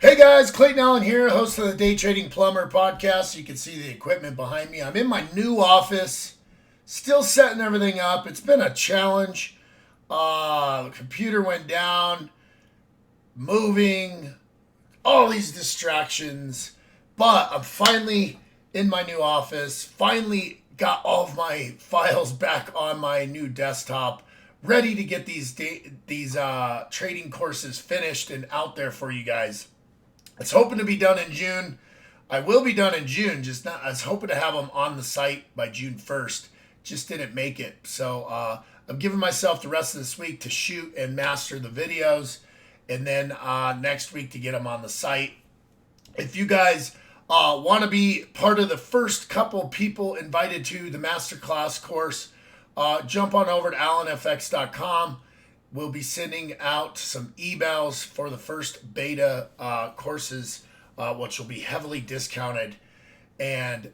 Hey guys, Clayton Allen here, host of the Day Trading Plumber podcast. You can see the equipment behind me. I'm in my new office, still setting everything up. It's been a challenge. The computer went down, moving, all these distractions. But I'm finally in my new office, finally got all of my files back on my new desktop, ready to get these trading courses finished and out there for you guys. It's hoping to be done in June. I will be done in June, just not. I was hoping to have them on the site by June 1st. Just didn't make it. So I'm giving myself the rest of this week to shoot and master the videos, and then next week to get them on the site. If you guys want to be part of the first couple people invited to the masterclass course, jump on over to allenfx.com. We'll be sending out some emails for the first beta courses, which will be heavily discounted. And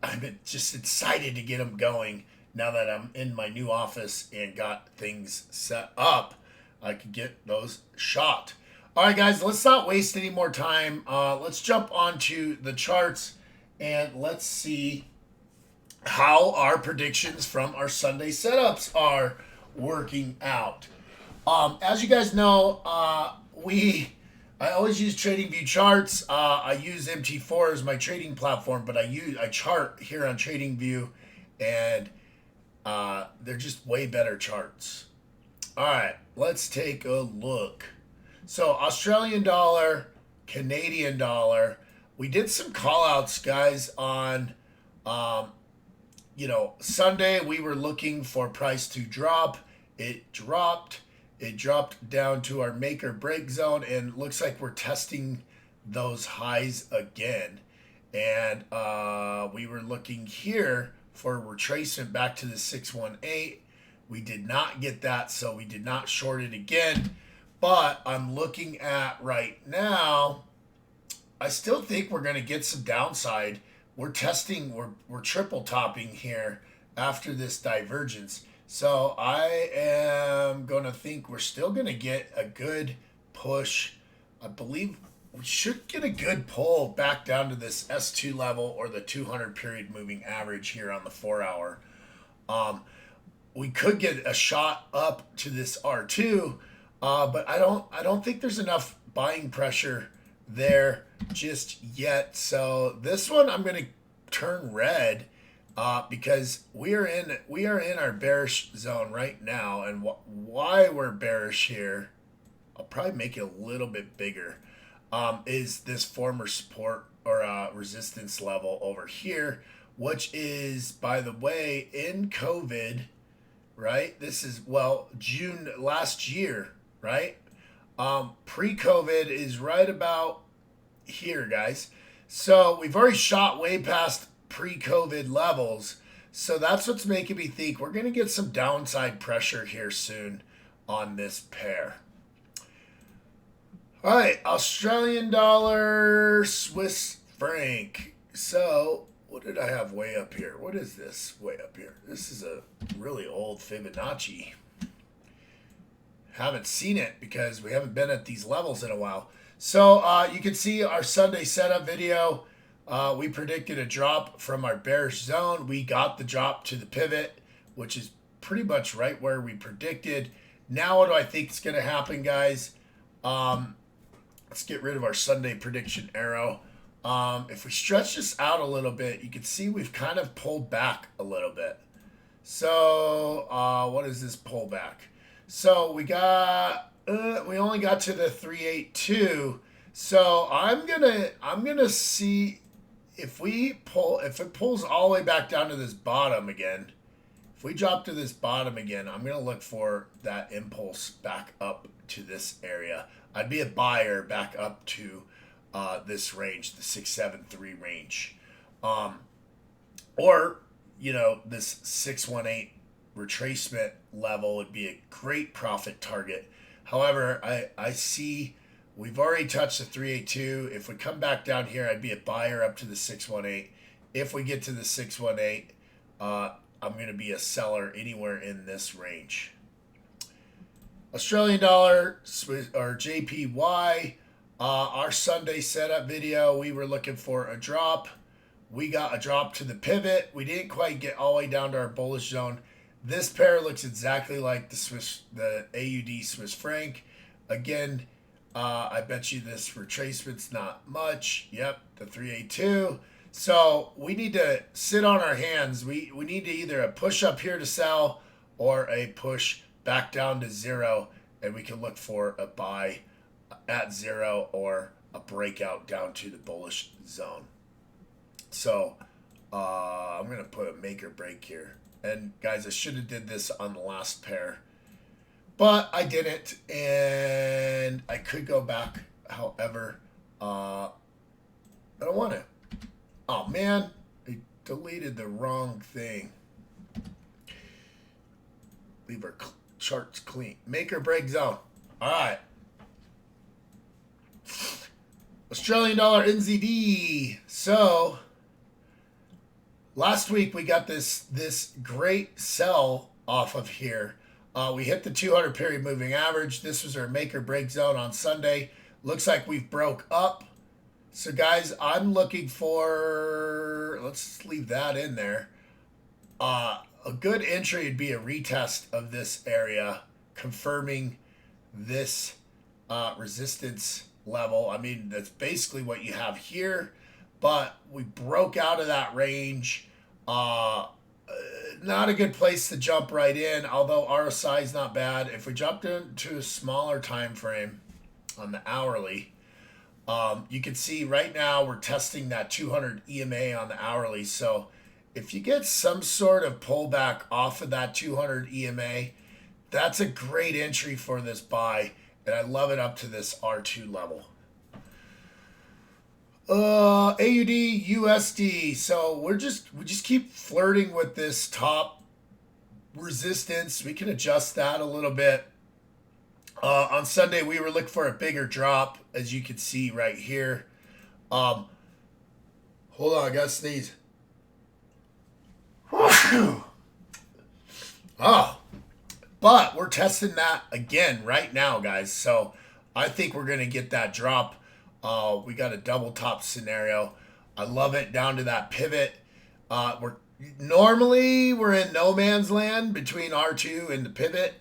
I'm just excited to get them going now that I'm in my new office and got things set up. I can get those shot. All right, guys, let's not waste any more time. Let's jump onto the charts and let's see how our predictions from our Sunday setups are working out. As you guys know, I always use TradingView charts. I use MT4 as my trading platform, but I chart here on TradingView, and they're just way better charts. All right, let's take a look. So Australian dollar, Canadian dollar. We did some call-outs, guys, on Sunday. We were looking for price to drop. It dropped. It dropped down to our make or break zone, and looks like we're testing those highs again. And we were looking here for retracement back to the 618. We did not get that, so we did not short it again. But I'm looking at right now, I still think we're going to get some downside. We're testing, we're triple topping here after this divergence. So I am going to think we're still going to get a good push. I believe we should get a good pull back down to this S2 level or the 200 period moving average here on the 4 hour. We could get a shot up to this R2, but I don't think there's enough buying pressure there just yet. So this one I'm going to turn red. Because we are in our bearish zone right now, and why we're bearish here, I'll probably make it a little bit bigger, is this former support or resistance level over here, which is, by the way, in COVID, right? This is, June last year, right? Pre-COVID is right about here, guys. So we've already shot way past pre-COVID levels. So that's what's making me think we're going to get some downside pressure here soon on this pair. All right, Australian dollar, Swiss franc. So what did I have way up here? What is this way up here? This is a really old Fibonacci. Haven't seen it because we haven't been at these levels in a while. So you can see our Sunday setup video. We predicted a drop from our bearish zone. We got the drop to the pivot, which is pretty much right where we predicted. Now what do I think is going to happen, guys? Let's get rid of our Sunday prediction arrow. If we stretch this out a little bit, you can see we've kind of pulled back a little bit. So what is this pullback? So we only got to the 382. So I'm gonna see if it pulls all the way back down to this bottom again. If we drop to this bottom again, I'm gonna look for that impulse back up to this area. I'd be a buyer back up to this range, the 673 range, or this 618 retracement level would be a great profit target. However, I see we've already touched the 382. If we come back down here, I'd be a buyer up to the 618. If we get to the 618, I'm going to be a seller anywhere in this range. Australian dollar or JPY. Our Sunday setup video, we were looking for a drop. We got a drop to the pivot. We didn't quite get all the way down to our bullish zone. This pair looks exactly like the AUD Swiss franc. Again, I bet you this retracement's not much. Yep, the 382. So we need to sit on our hands. We need to either a push up here to sell or a push back down to zero, and we can look for a buy at zero or a breakout down to the bullish zone. So I'm going to put a make or break here. And guys, I should have did this on the last pair, but I didn't, and I could go back. However, I don't want to. Oh man, I deleted the wrong thing. Leave our charts clean. Make or break zone. All right. Australian dollar NZD. So last week we got this great sell off of here. We hit the 200 period moving average. This was our make or break zone on Sunday. Looks like we've broke up. So guys, I'm looking for, let's leave that in there. A good entry would be a retest of this area, confirming this resistance level. I mean, that's basically what you have here, but we broke out of that range. Not a good place to jump right in, although RSI is not bad. If we jumped into a smaller time frame on the hourly, you can see right now we're testing that 200 EMA on the hourly. So if you get some sort of pullback off of that 200 EMA, that's a great entry for this buy, and I love it up to this R2 level. AUD USD. So we just keep flirting with this top resistance. We can adjust that a little bit. On Sunday we were looking for a bigger drop, as you can see right here. Hold on, I gotta sneeze. Oh, but we're testing that again right now, guys. So I think we're gonna get that drop. We got a double top scenario. I love it down to that pivot. Normally we're in no man's land between R2 and the pivot.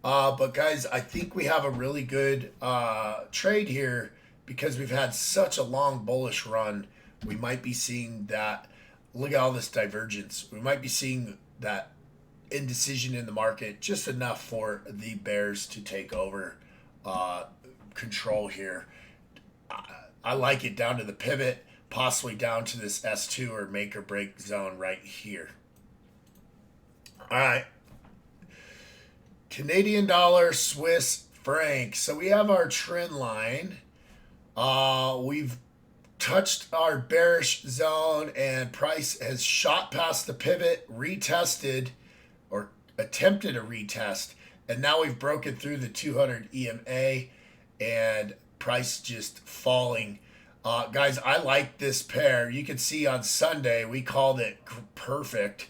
But guys, I think we have a really good trade here because we've had such a long bullish run. We might be seeing that. Look at all this divergence. We might be seeing that indecision in the market, just enough for the bears to take over control here. I like it down to the pivot, possibly down to this S2 or make or break zone right here. All right. Canadian dollar, Swiss franc. So we have our trend line. We've touched our bearish zone, and price has shot past the pivot, retested or attempted a retest, and now we've broken through the 200 EMA, and price just falling. Guys, I like this pair. You can see on Sunday we called it perfect.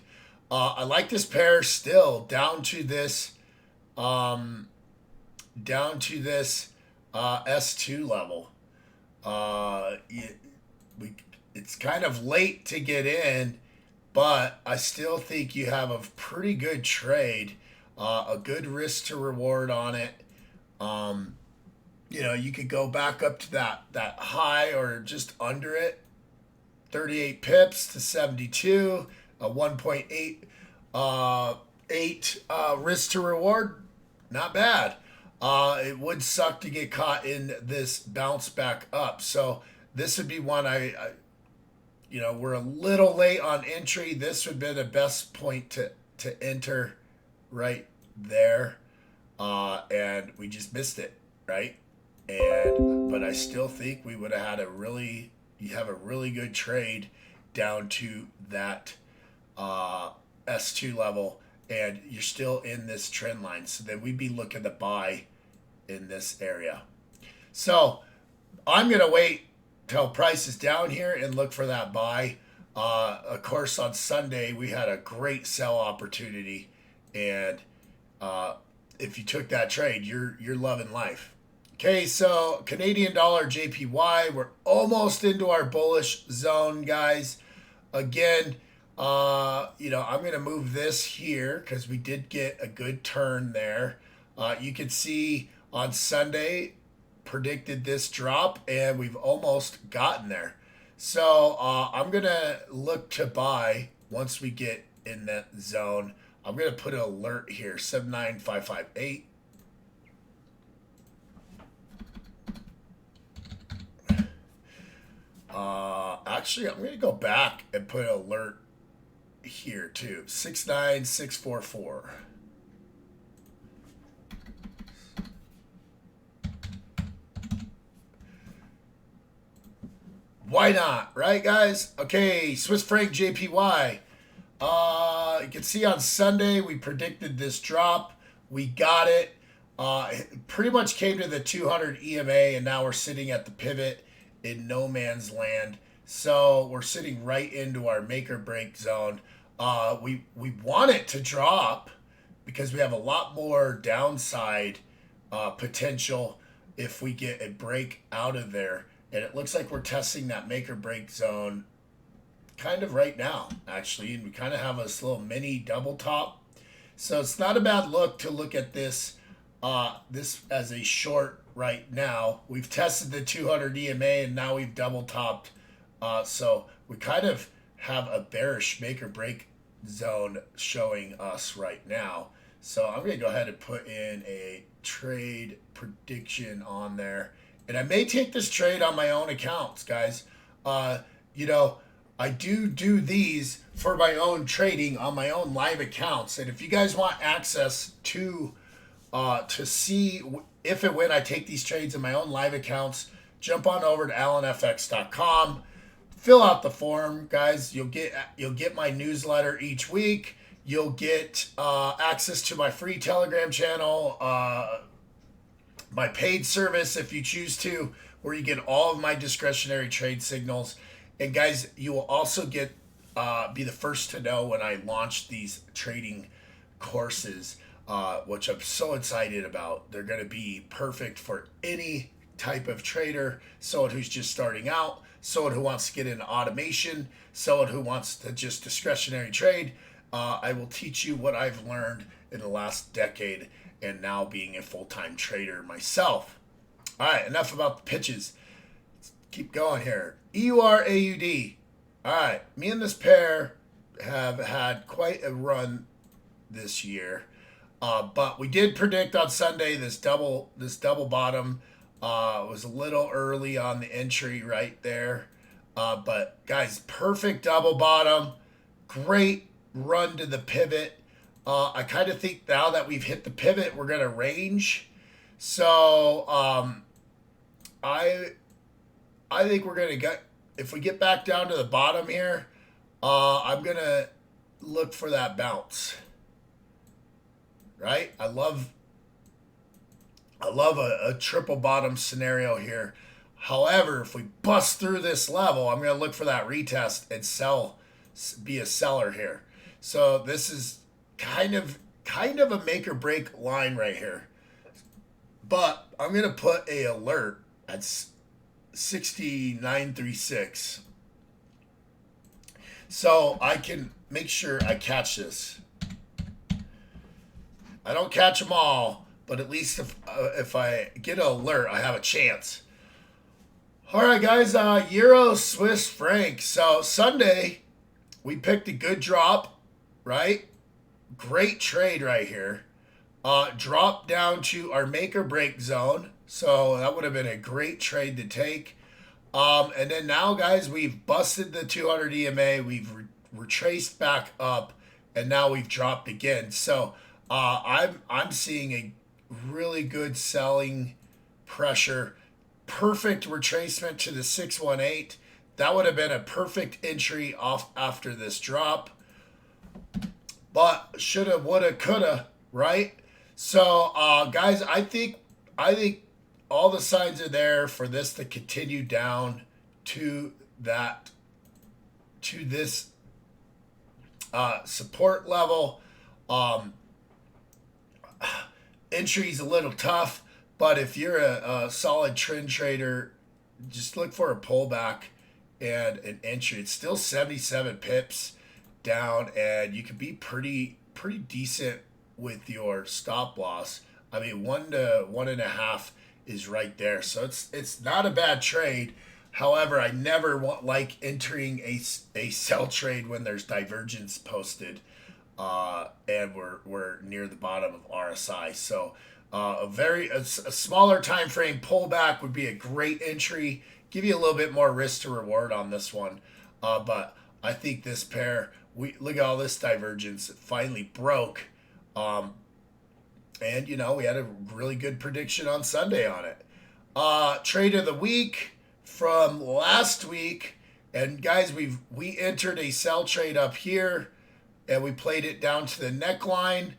I like this pair still down to this S2 level. It's kind of late to get in, but I still think you have a pretty good trade, a good risk to reward on it. You could go back up to that high or just under it, 38 pips to 72, a 1.8 risk to reward, not bad. It would suck to get caught in this bounce back up. So this would be one we're a little late on entry. This would be the best point to enter right there. And we just missed it, right? But I still think we would have had a really good trade down to that S2 level, and you're still in this trend line, so then we'd be looking to buy in this area. So I'm gonna wait till price is down here and look for that buy. Of course, on Sunday we had a great sell opportunity, and if you took that trade, you're loving life. Okay, so Canadian dollar JPY, we're almost into our bullish zone, guys. Again, I'm going to move this here because we did get a good turn there. You can see on Sunday, predicted this drop, and we've almost gotten there. So I'm going to look to buy once we get in that zone. I'm going to put an alert here, 79558. Actually, I'm going to go back and put an alert here too, 69644. Why not, right, guys? Okay, Swiss franc JPY. You can see on Sunday we predicted this drop. We got it. It pretty much came to the 200 EMA, and now we're sitting at the pivot in no man's land. So we're sitting right into our make or break zone. We want it to drop because we have a lot more downside potential if we get a break out of there. And it looks like we're testing that make or break zone kind of right now, actually. And we kind of have this little mini double top. So it's not a bad look to look at this as a short right now. We've tested the 200 EMA and now we've double topped. So we kind of have a bearish make or break zone showing us right now. So I'm going to go ahead and put in a trade prediction on there. And I may take this trade on my own accounts, guys. I do these for my own trading on my own live accounts. And if you guys want access to see if and when I take these trades in my own live accounts, jump on over to allenfx.com. Fill out the form, guys. You'll get my newsletter each week. You'll get access to my free Telegram channel, my paid service if you choose to, where you get all of my discretionary trade signals. And guys, you will also get be the first to know when I launch these trading courses, which I'm so excited about. They're going to be perfect for any type of trader, someone who's just starting out, someone who wants to get into automation, someone who wants to just discretionary trade. I will teach you what I've learned in the last decade and now being a full-time trader myself. All right, enough about the pitches. Let's keep going here. EUR AUD. All right, me and this pair have had quite a run this year, but we did predict on Sunday this double bottom. Was a little early on the entry right there, but guys, perfect double bottom, great run to the pivot. I kind of think now that we've hit the pivot, we're going to range. So I think we're going to get, if we get back down to the bottom here, I'm going to look for that bounce. Right? I love a triple bottom scenario here. However, if we bust through this level, I'm going to look for that retest and be a seller here. So this is kind of a make or break line right here. But I'm going to put a alert at 6936. So I can make sure I catch this. I don't catch them all, but at least if I get an alert, I have a chance. All right, guys, Euro Swiss franc. So Sunday, we picked a good drop, right? Great trade right here. Drop down to our make or break zone. So that would have been a great trade to take. And then now, guys, we've busted the 200 EMA. We've retraced back up, and now we've dropped again. So I'm seeing a really good selling pressure. Perfect retracement to the 618. That would have been a perfect entry off after this drop. But shoulda, woulda, coulda, right? So, guys, I think all the signs are there for this to continue down to this support level. Entry's a little tough, But if you're a solid trend trader, just look for a pullback and an entry. It's still 77 pips down, and you can be pretty decent with your stop loss. I mean, 1 to 1.5 is right there, so it's not a bad trade. However, I never like entering a sell trade when there's divergence posted, and we're near the bottom of RSI. So a smaller time frame pullback would be a great entry. Give you a little bit more risk to reward on this one, but I think this pair. We look at all this divergence. It finally broke, and we had a really good prediction on Sunday on it. Trade of the week from last week, and guys, we entered a sell trade up here, and we played it down to the neckline.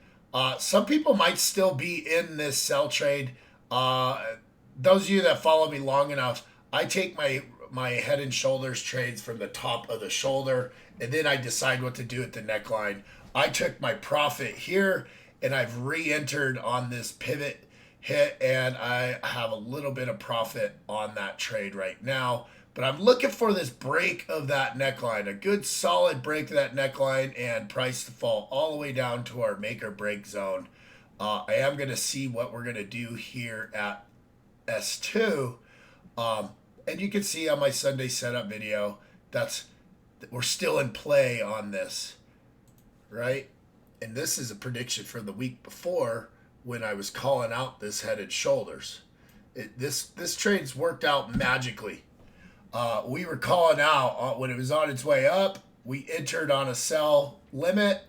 Some people might still be in this sell trade. Those of you that follow me long enough, I take my head and shoulders trades from the top of the shoulder, and then I decide what to do at the neckline. I took my profit here, and I've re-entered on this pivot hit, and I have a little bit of profit on that trade right now. But I'm looking for this break of that neckline, a good solid break of that neckline, and price to fall all the way down to our make or break zone. I am going to see what we're going to do here at S2. And you can see on my Sunday setup video, we're still in play on this, right? And this is a prediction for the week before when I was calling out this head and shoulders. This trade's worked out magically. We were calling out when it was on its way up. We entered on a sell limit.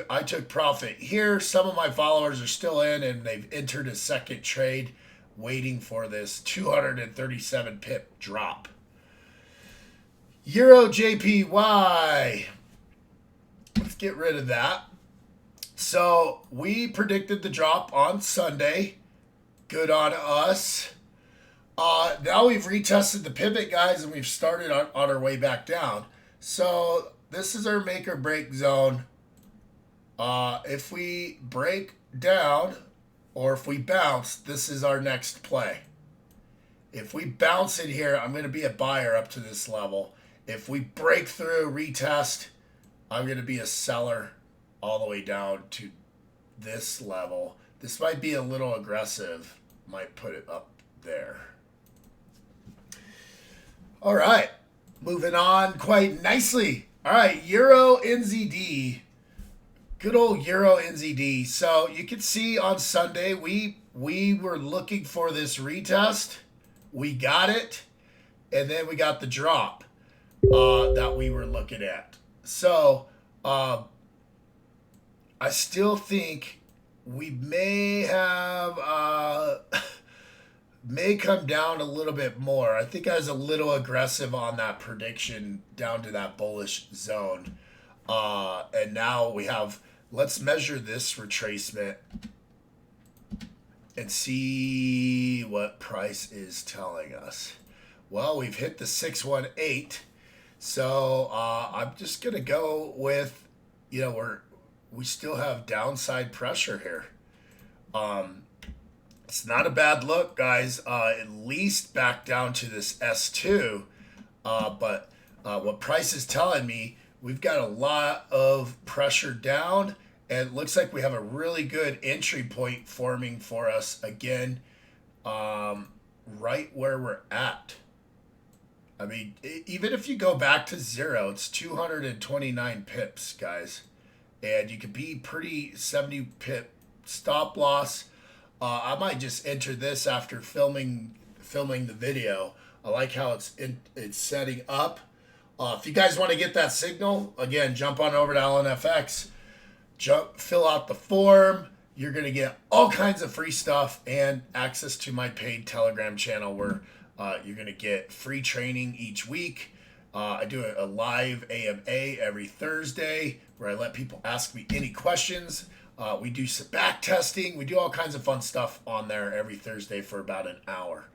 I took profit here. Some of my followers are still in, and they've entered a second trade, waiting for this 237 pip drop. Euro JPY. Let's get rid of that. So we predicted the drop on Sunday. Good on us. Now we've retested the pivot, guys, and we've started on our way back down. So this is our make or break zone. If we break down or if we bounce, this is our next play. If we bounce it here, I'm going to be a buyer up to this level. If we break through, retest, I'm going to be a seller all the way down to this level. This might be a little aggressive. Might put it up there. All right. Moving on quite nicely. All right. Euro NZD. Good old Euro NZD. So you can see on Sunday, we were looking for this retest. We got it. And then we got the drop that we were looking at. So I still think we may have may come down a little bit more. I think I was a little aggressive on that prediction down to that bullish zone. And now we have, let's measure this retracement and see what price is telling us. Well, we've hit the 618. So I'm just going to go with, we still have downside pressure here. It's not a bad look, guys. At least back down to this S2. But what price is telling me, we've got a lot of pressure down, and it looks like we have a really good entry point forming for us again, right where we're at. I mean, even if you go back to zero, it's 229 pips, guys. And you could be pretty 70 pip stop loss. I might just enter this after filming the video. I like how it's setting up. If you guys want to get that signal, again, jump on over to LNFX. Fill out the form. You're going to get all kinds of free stuff and access to my paid Telegram channel where you're going to get free training each week. I do a live AMA every Thursday where I let people ask me any questions. We do some back testing. We do all kinds of fun stuff on there every Thursday for about an hour.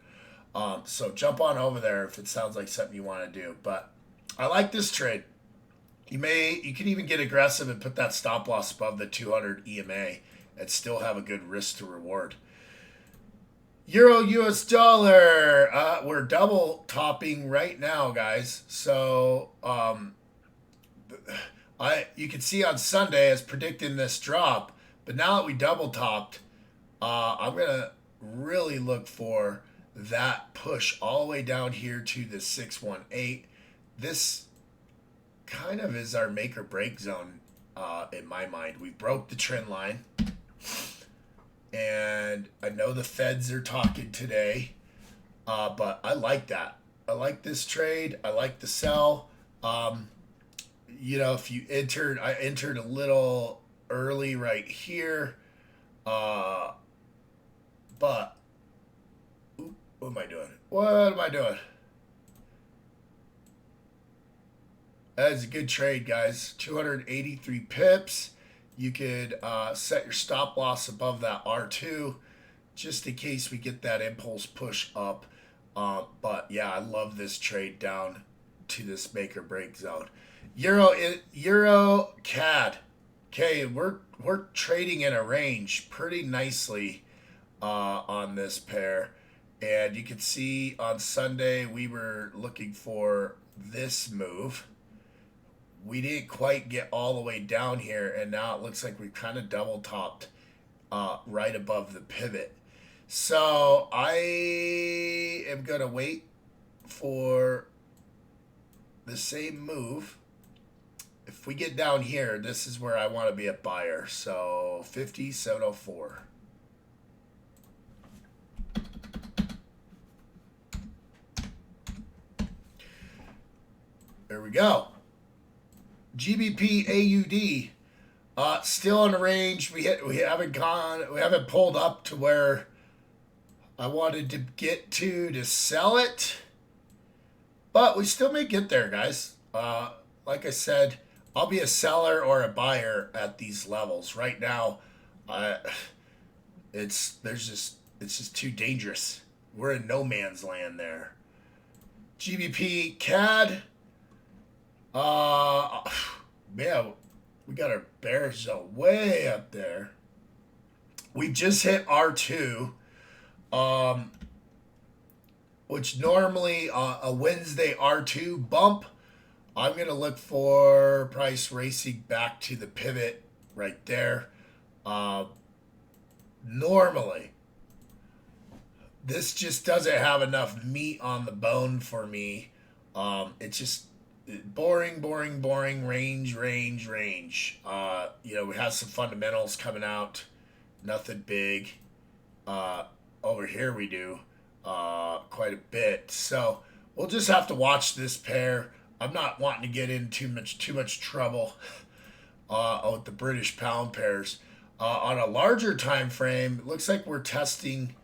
So jump on over there if it sounds like something you want to do. But I like this trade. You can even get aggressive and put that stop loss above the 200 EMA and still have a good risk to reward. Euro US dollar. We're double topping right now, guys. So you can see on Sunday as predicting this drop, but now that we double topped, I'm gonna really look for that push all the way down here to the 618. This kind of is our make or break zone in my mind. We broke the trend line, and I know the Feds are talking today, but I like that. I like this trade. I like the sell. If you I entered a little early right here, but what am I doing? What am I doing? That is a good trade, guys. 283 pips. You could set your stop loss above that R2 just in case we get that impulse push up. But yeah, I love this trade down to this make or break zone. Euro CAD. Okay, we're trading in a range pretty nicely on this pair. And you can see on Sunday we were looking for this move. We didn't quite get all the way down here, and now it looks like we've kind of double topped right above the pivot. So I am going to wait for the same move. If we get down here, this is where I want to be a buyer. So 5704. There we go. GBP AUD still in the range. We haven't pulled up to where I wanted to get to sell it, but we still may get there, guys. Like I said, I'll be a seller or a buyer at these levels. Right now, it's just too dangerous. We're in no man's land there. GBP CAD. Man, we got our bearish zone way up there. We just hit R2, which normally a Wednesday R2 bump. I'm going to look for price racing back to the pivot right there. Normally, this just doesn't have enough meat on the bone for me. It's just boring, range. We have some fundamentals coming out. Nothing big. Over here we do quite a bit. So we'll just have to watch this pair. I'm not wanting to get in too much trouble with the British pound pairs. On a larger time frame, it looks like we're testing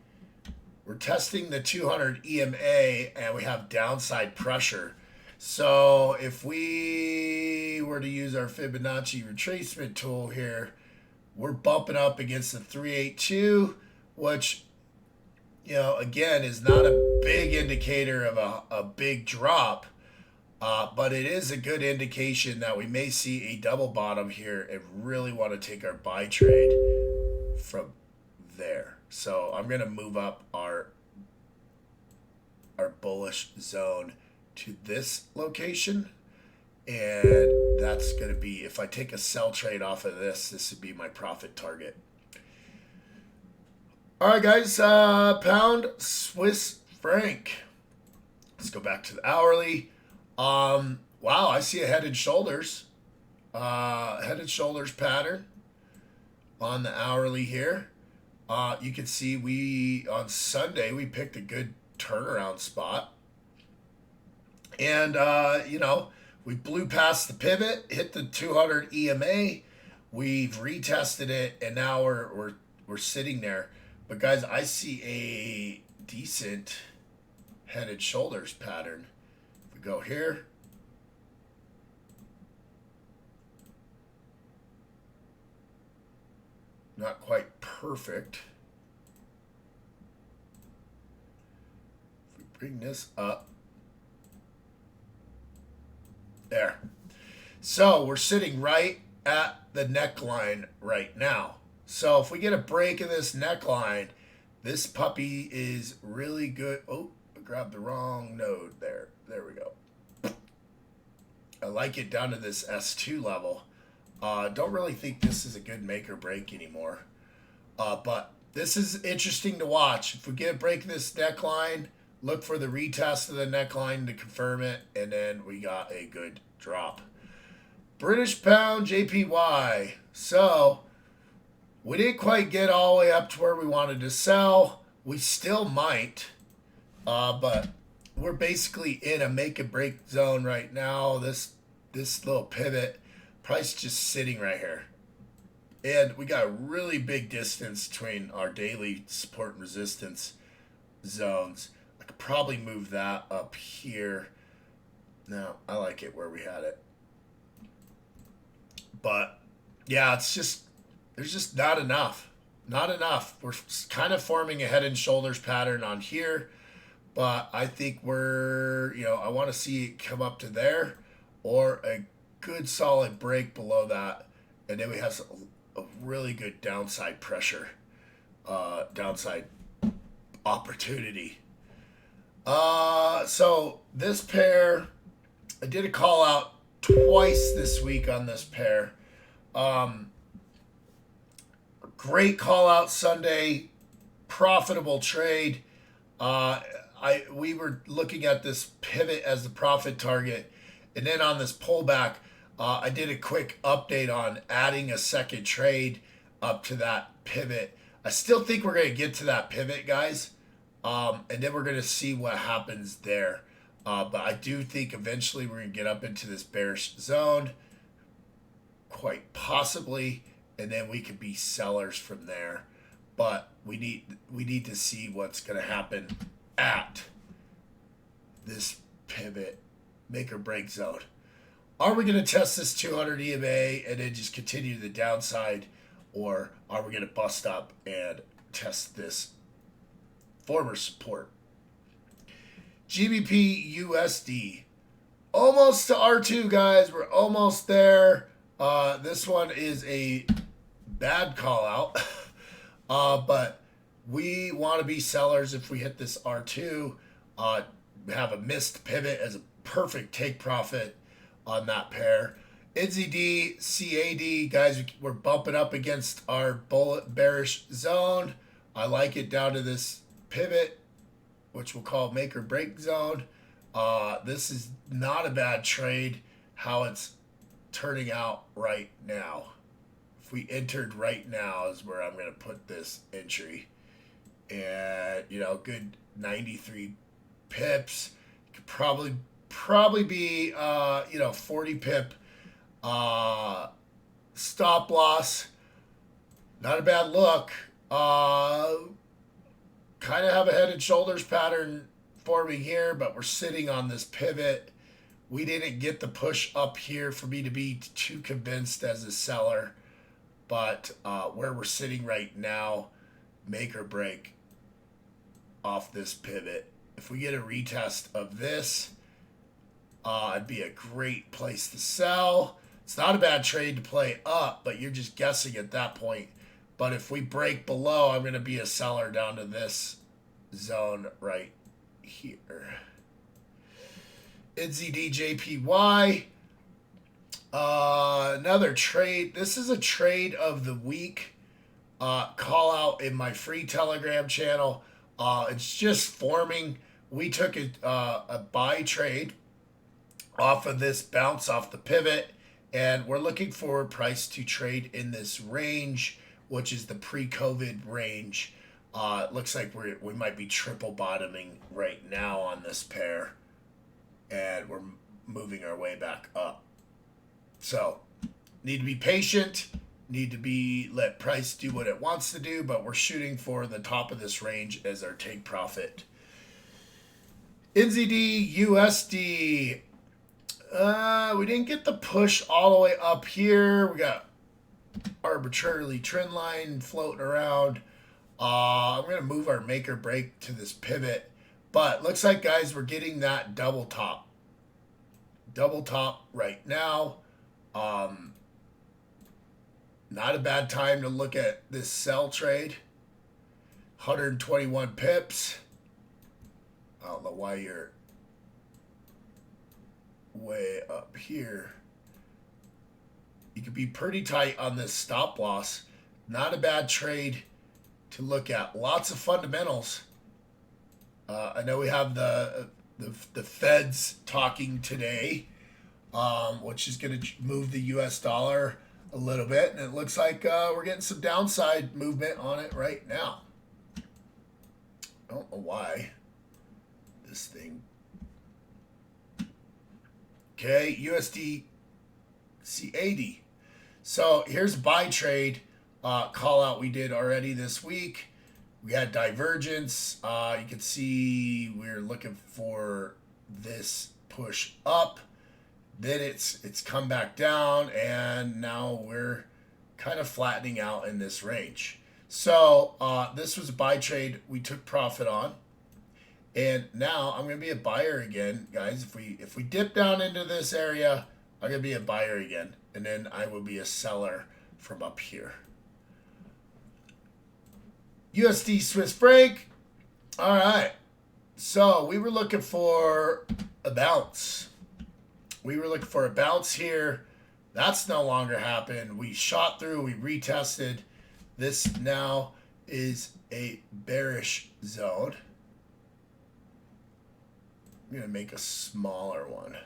the 200 EMA, and we have downside pressure. So if we were to use our Fibonacci retracement tool here, we're bumping up against the 382, which, again, is not a big indicator of a big drop, but it is a good indication that we may see a double bottom here and really want to take our buy trade from there. So I'm going to move up our bullish zone to this location, and that's going to be, if I take a sell trade off of this would be my profit target. All right, guys, pound Swiss franc. Let's go back to the hourly. Wow, I see a head and shoulders pattern on the hourly here. You can see on Sunday we picked a good turnaround spot. And, we blew past the pivot, hit the 200 EMA. We've retested it, and now we're sitting there. But, guys, I see a decent head and shoulders pattern. If we go here. Not quite perfect. If we bring this up. There. So we're sitting right at the neckline right now. So if we get a break in this neckline, This puppy is really good. Oh, I grabbed the wrong node there. There we go. I like it down to this S2 level. Don't really think this is a good make or break anymore. But this is interesting to watch. If we get a break in this neckline, look for the retest of the neckline to confirm it, and then we got a good drop. British pound JPY. So we didn't quite get all the way up to where we wanted to sell. We still might, but we're basically in a make and break zone right now. This little pivot, price just sitting right here. And we got a really big distance between our daily support and resistance zones. I could probably move that up here. No, I like it where we had it. But yeah, it's just, there's just not enough. Not enough. We're kind of forming a head and shoulders pattern on here. But I think we're, I want to see it come up to there or a good solid break below that. And then we have a really good downside pressure, downside opportunity. So this pair, I did a call out twice this week on this pair. Great call out Sunday, profitable trade. We were looking at this pivot as the profit target, and then on this pullback, I did a quick update on adding a second trade up to that pivot. I still think we're going to get to that pivot, guys, and then we're going to see what happens there. But I do think eventually we're going to get up into this bearish zone, quite possibly, and then we could be sellers from there. But we need to see what's going to happen at this pivot make or break zone. Are we going to test this 200 EMA and then just continue to the downside, or are we going to bust up and test this former support? GBP USD, almost to R2, guys. We're almost there. This one is a bad call out, but we want to be sellers if we hit this R2. Have a missed pivot as a perfect take profit on that pair. NZD, CAD, guys, we're bumping up against our bullet bearish zone. I like it down to this pivot, which we'll call make or break zone. This is not a bad trade, how it's turning out right now. If we entered right now is where I'm going to put this entry. And, good 93 pips. Could probably be, 40 pip stop loss. Not a bad look. Kind of have a head and shoulders pattern forming here, but we're sitting on this pivot. We didn't get the push up here for me to be too convinced as a seller, but where we're sitting right now, make or break off this pivot. If we get a retest of this, it'd be a great place to sell. It's not a bad trade to play up, but you're just guessing at that point. But if we break below, I'm going to be a seller down to this zone right here. NZD JPY. Another trade. This is a trade of the week. Call out in my free Telegram channel. It's just forming. We took a buy trade off of this bounce off the pivot, and we're looking for price to trade in this range, which is the pre-COVID range. It looks like we might be triple bottoming right now on this pair, and we're moving our way back up. So need to be patient, need to let price do what it wants to do, but we're shooting for the top of this range as our take profit. NZD USD. We didn't get the push all the way up here. We got arbitrarily trend line floating around. I'm going to move our make or break to this pivot. But looks like, guys, we're getting that double top. Double top right now. Not a bad time to look at this sell trade. 121 pips. I don't know why you're way up here. You could be pretty tight on this stop loss. Not a bad trade to look at. Lots of fundamentals. I know we have the Feds talking today, which is going to move the U.S. dollar a little bit, and it looks like we're getting some downside movement on it right now. I don't know why this thing. Okay, USD C80. So here's buy trade call out we did already this week. We had divergence. You can see we're looking for this push up. Then it's come back down, and now we're kind of flattening out in this range. So this was a buy trade we took profit on. And now I'm going to be a buyer again, guys. If we dip down into this area, I'm going to be a buyer again. And then I will be a seller from up here. USD Swiss franc. All right. So we were looking for a bounce. We were looking for a bounce here. That's no longer happened. We shot through. We retested. This now is a bearish zone. I'm going to make a smaller one.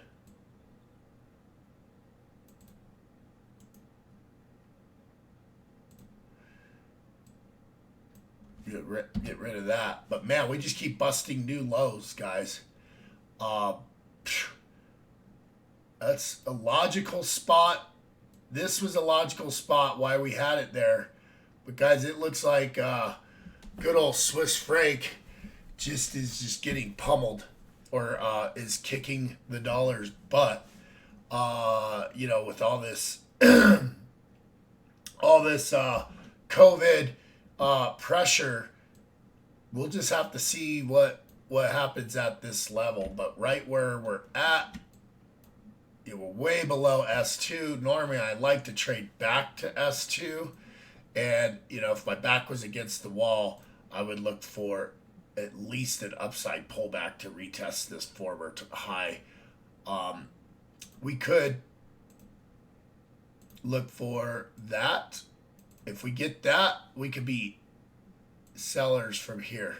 Get rid of that. But man, we just keep busting new lows, guys. That's a logical spot. This was a logical spot why we had it there. But guys, it looks like good old Swiss franc is just getting pummeled, or is kicking the dollar's butt. With all this COVID pressure, we'll just have to see what happens at this level. But right where we're at, we're way below S2. Normally, I like to trade back to S2, and if my back was against the wall, I would look for at least an upside pullback to retest this forward high. We could look for that. If we get that, we could be sellers from here.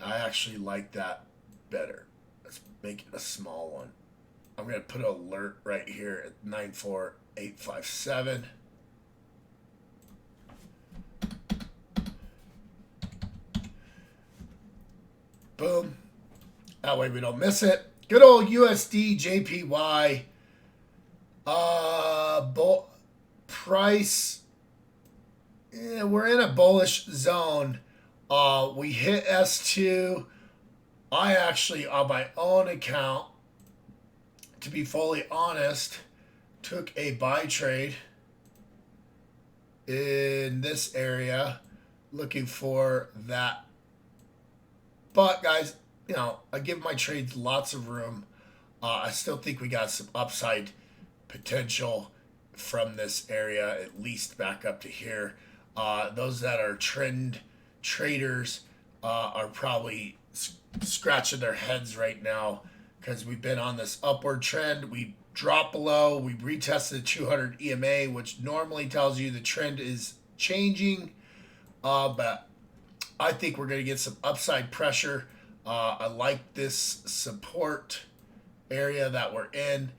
I actually like that better. Let's make it a small one. I'm going to put an alert right here at 94857. Boom. That way we don't miss it. Good old USD JPY. Price. Yeah, we're in a bullish zone. We hit S2. I actually, on my own account, to be fully honest, took a buy trade in this area, looking for that. But guys, I give my trades lots of room. I still think we got some upside potential from this area, at least back up to here. Those that are trend traders are probably scratching their heads right now, because we've been on this upward trend. We dropped below. We retested 200 EMA, which normally tells you the trend is changing. But I think we're going to get some upside pressure. I like this support area that we're in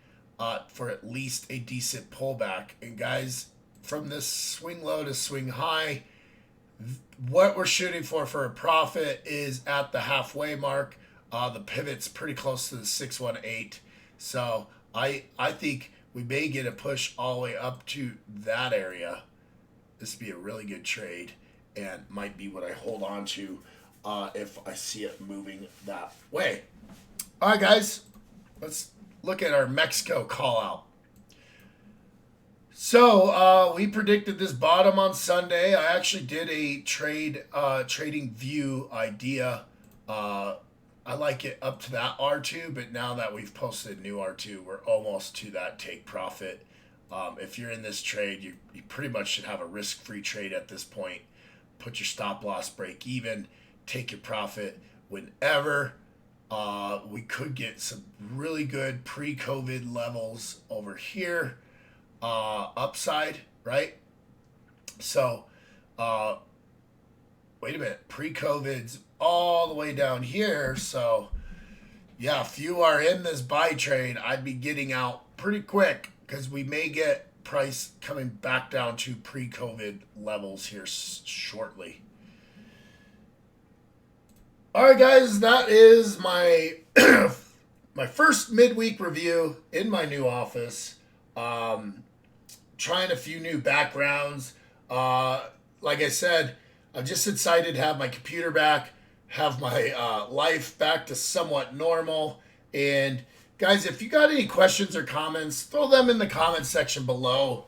for at least a decent pullback. And guys, from this swing low to swing high, what we're shooting for a profit is at the halfway mark. The pivot's pretty close to the 618. So I think we may get a push all the way up to that area. This would be a really good trade, and might be what I hold on to if I see it moving that way. All right, guys, let's look at our Mexico call out. So we predicted this bottom on Sunday. I actually did a trading view idea. I like it up to that R2, but now that we've posted new R2, we're almost to that take profit. If you're in this trade, you pretty much should have a risk-free trade at this point. put your stop loss, break even, take your profit whenever. We could get some really good pre-COVID levels over here, upside, right? So, wait a minute, pre-COVID's all the way down here. So, yeah, if you are in this buy trade, I'd be getting out pretty quick because we may get price coming back down to pre-COVID levels here shortly. All right, guys, that is my my first midweek review in my new office. Trying a few new backgrounds. Like I said, I'm just excited to have my computer back, have my life back to somewhat normal. And guys, if you got any questions or comments, throw them in the comment section below.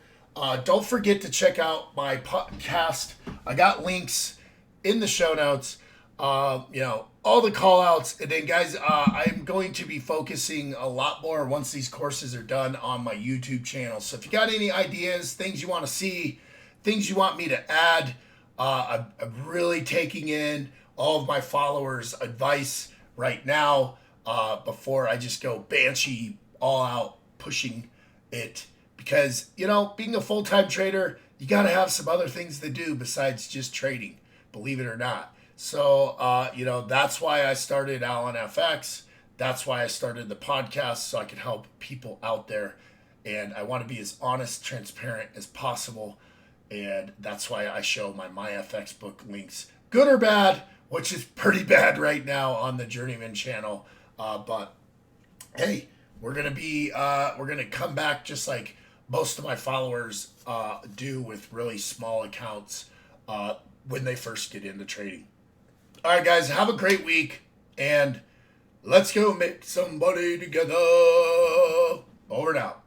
Don't forget to check out my podcast. I got links in the show notes. All the call outs. And then guys, I'm going to be focusing a lot more once these courses are done on my YouTube channel. So if you got any ideas, things you want to see, things you want me to add, I'm really taking in all of my followers' advice right now, before I just go banshee all out pushing it. Because, being a full-time trader, you got to have some other things to do besides just trading, believe it or not. So, that's why I started Allen FX. That's why I started the podcast, so I can help people out there. And I want to be as honest, transparent as possible. And that's why I show my MyFX book links, good or bad, which is pretty bad right now on the Journeyman channel. But hey, we're gonna come back just like most of my followers do with really small accounts when they first get into trading. All right, guys, have a great week, and let's go make some money together. Over and out.